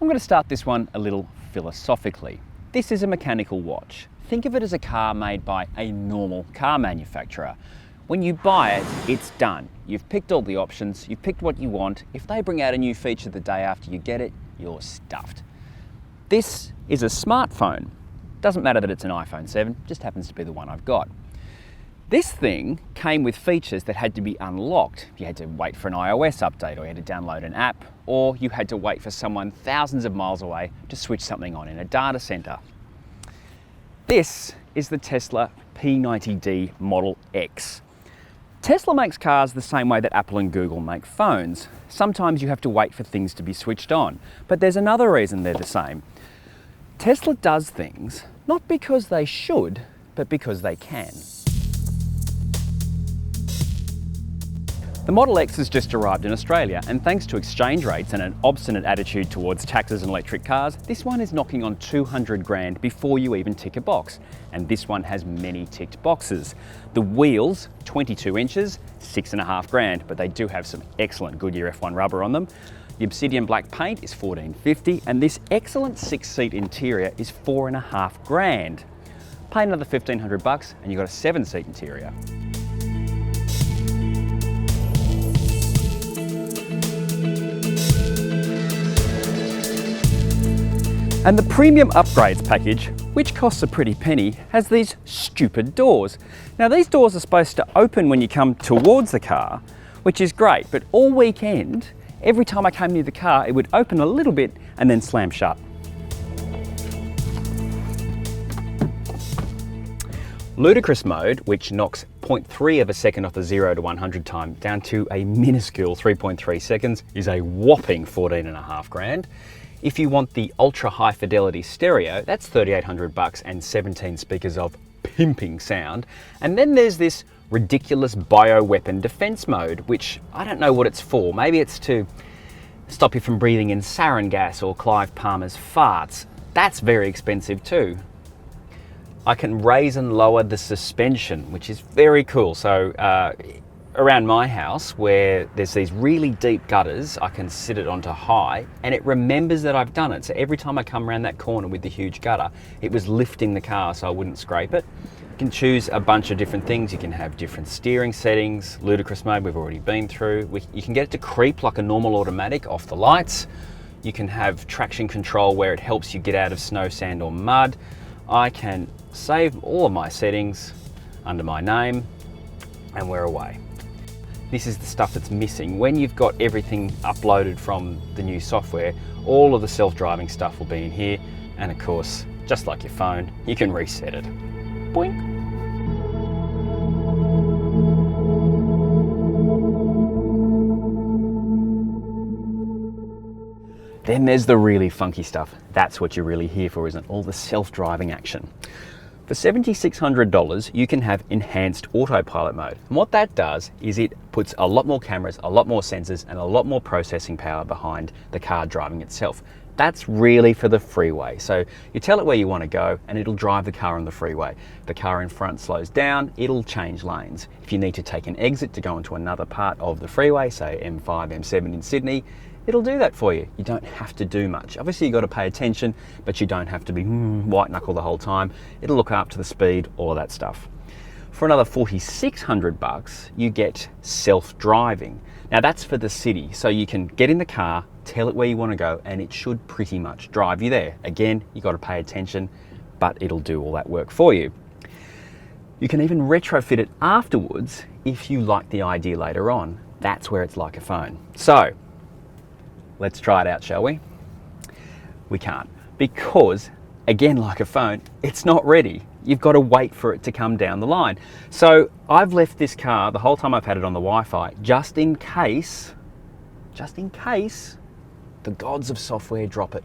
I'm going to start this one a little philosophically. This is a mechanical watch. Think of it as a car made by a normal car manufacturer. When you buy it, it's done. You've picked all the options, you've picked what you want. If they bring out a new feature the day after you get it, you're stuffed. This is a smartphone. Doesn't matter that it's an iPhone 7, just happens to be the one I've got. This thing came with features that had to be unlocked. You had to wait for an iOS update, or you had to download an app, or you had to wait for someone thousands of miles away to switch something on in a data center. This is the Tesla P90d Model X. Tesla makes cars the same way that Apple and Google make phones. Sometimes you have to wait for things to be switched on, but there's another reason they're the same. Tesla does things not because they should, but because they can. The Model X has just arrived in Australia, and thanks to exchange rates and an obstinate attitude towards taxes and electric cars, this one is knocking on 200 grand before you even tick a box. And this one has many ticked boxes. The wheels, 22 inches, 6.5 grand, but they do have some excellent Goodyear F1 rubber on them. The obsidian black paint is $14.50, and this excellent 6-seat interior is 4.5 grand. Pay another 1,500 bucks and you've got a 7-seat interior. And the premium upgrades package, which costs a pretty penny, has these stupid doors. Now these doors are supposed to open when you come towards the car, which is great, but all weekend, every time I came near the car, it would open a little bit and then slam shut. Ludicrous mode, which knocks 0.3 of a second off the 0 to 100 time down to a minuscule 3.3 seconds, is a whopping 14.5 grand. If you want the ultra high fidelity stereo, that's 3,800 bucks and 17 speakers of pimping sound. And then there's this ridiculous bioweapon defense mode, which I don't know what it's for. Maybe it's to stop you from breathing in sarin gas or Clive Palmer's farts. That's very expensive too. I can raise and lower the suspension, which is very cool. So around my house, where there's these really deep gutters, I can sit it onto high and it remembers that I've done it. So every time I come around that corner with the huge gutter, it was lifting the car so I wouldn't scrape it. You can choose a bunch of different things. You can have different steering settings. Ludicrous mode we've already been through. You can get it to creep like a normal automatic off the lights. You can have traction control where it helps you get out of snow, sand or mud. I can save all of my settings under my name and we're away. This is the stuff that's missing. When you've got everything uploaded from the new software, all of the self-driving stuff will be in here. And of course, just like your phone, you can reset it. Boink. Then there's the really funky stuff. That's what you're really here for, isn't it? All the self-driving action. For $7,600, you can have enhanced autopilot mode. And what that does is it puts a lot more cameras, a lot more sensors, and a lot more processing power behind the car driving itself. That's really for the freeway. So you tell it where you want to go and it'll drive the car on the freeway. The car in front slows down, it'll change lanes. If you need to take an exit to go into another part of the freeway, say M5, M7 in Sydney, it'll do that for you. You don't have to do much. Obviously you've got to pay attention, but you don't have to be white knuckle the whole time. It'll look up to the speed, all of that stuff. For another $4,600, you get self-driving. Now that's for the city. So you can get in the car, tell it where you want to go, and it should pretty much drive you there. Again, you've got to pay attention, but it'll do all that work for you. You can even retrofit it afterwards if you like the idea later on. That's where it's like a phone. So, let's try it out, shall we? We can't, because again, like a phone, it's not ready. You've got to wait for it to come down the line. So I've left this car the whole time I've had it on the Wi-Fi, just in case the gods of software drop it.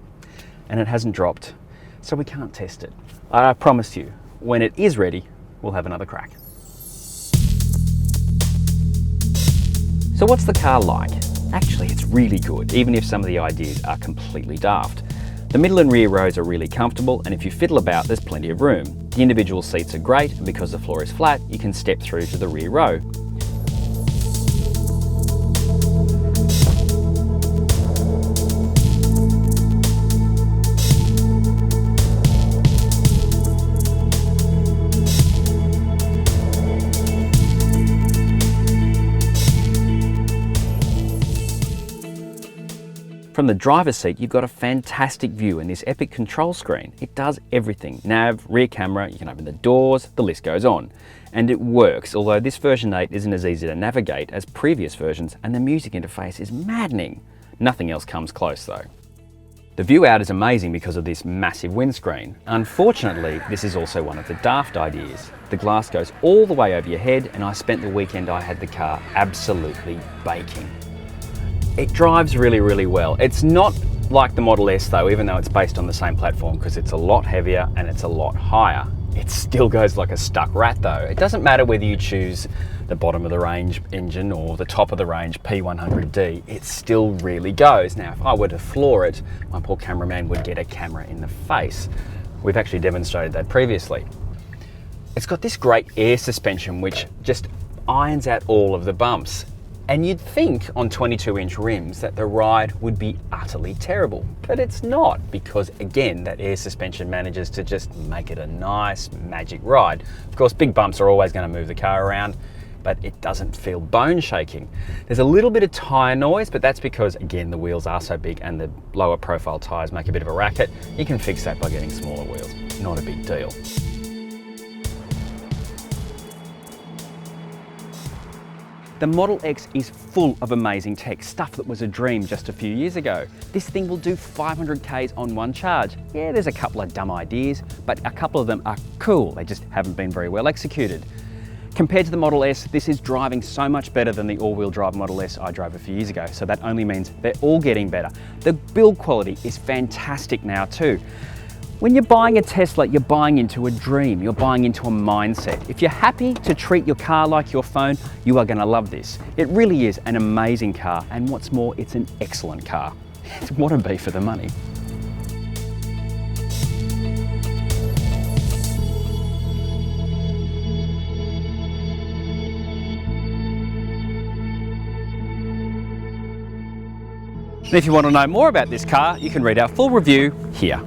And it hasn't dropped, so we can't test it. I promise you, when it is ready, we'll have another crack. So what's the car like? Actually, it's really good, even if some of the ideas are completely daft. The middle and rear rows are really comfortable, and if you fiddle about, there's plenty of room. The individual seats are great, and because the floor is flat, you can step through to the rear row. From the driver's seat, you've got a fantastic view in this epic control screen. It does everything. Nav, rear camera, you can open the doors, the list goes on. And it works, although this version 8 isn't as easy to navigate as previous versions, and the music interface is maddening. Nothing else comes close though. The view out is amazing because of this massive windscreen. Unfortunately, this is also one of the daft ideas. The glass goes all the way over your head, and I spent the weekend I had the car absolutely baking. It drives really well. It's not like the Model S though, even though it's based on the same platform, because it's a lot heavier and it's a lot higher. It still goes like a stuck rat though. It doesn't matter whether you choose the bottom of the range engine or the top of the range P100D, it still really goes. Now, if I were to floor it, my poor cameraman would get a camera in the face. We've actually demonstrated that previously. It's got this great air suspension which just irons out all of the bumps. And you'd think on 22-inch rims that the ride would be utterly terrible, but it's not, because again, that air suspension manages to just make it a nice magic ride. Of course, big bumps are always going to move the car around, but it doesn't feel bone shaking. There's a little bit of tyre noise, but that's because, again, the wheels are so big and the lower profile tyres make a bit of a racket. You can fix that by getting smaller wheels. Not a big deal. The Model X is full of amazing tech, stuff that was a dream just a few years ago. This thing will do 500 Ks on one charge. Yeah, there's a couple of dumb ideas, but a couple of them are cool. They just haven't been very well executed. Compared to the Model S, this is driving so much better than the all-wheel drive Model S I drove a few years ago, so that only means they're all getting better. The build quality is fantastic now too. When you're buying a Tesla, you're buying into a dream, you're buying into a mindset. If you're happy to treat your car like your phone, you are going to love this. It really is an amazing car, and what's more, it's an excellent car. What a B for the money. And if you want to know more about this car, you can read our full review here.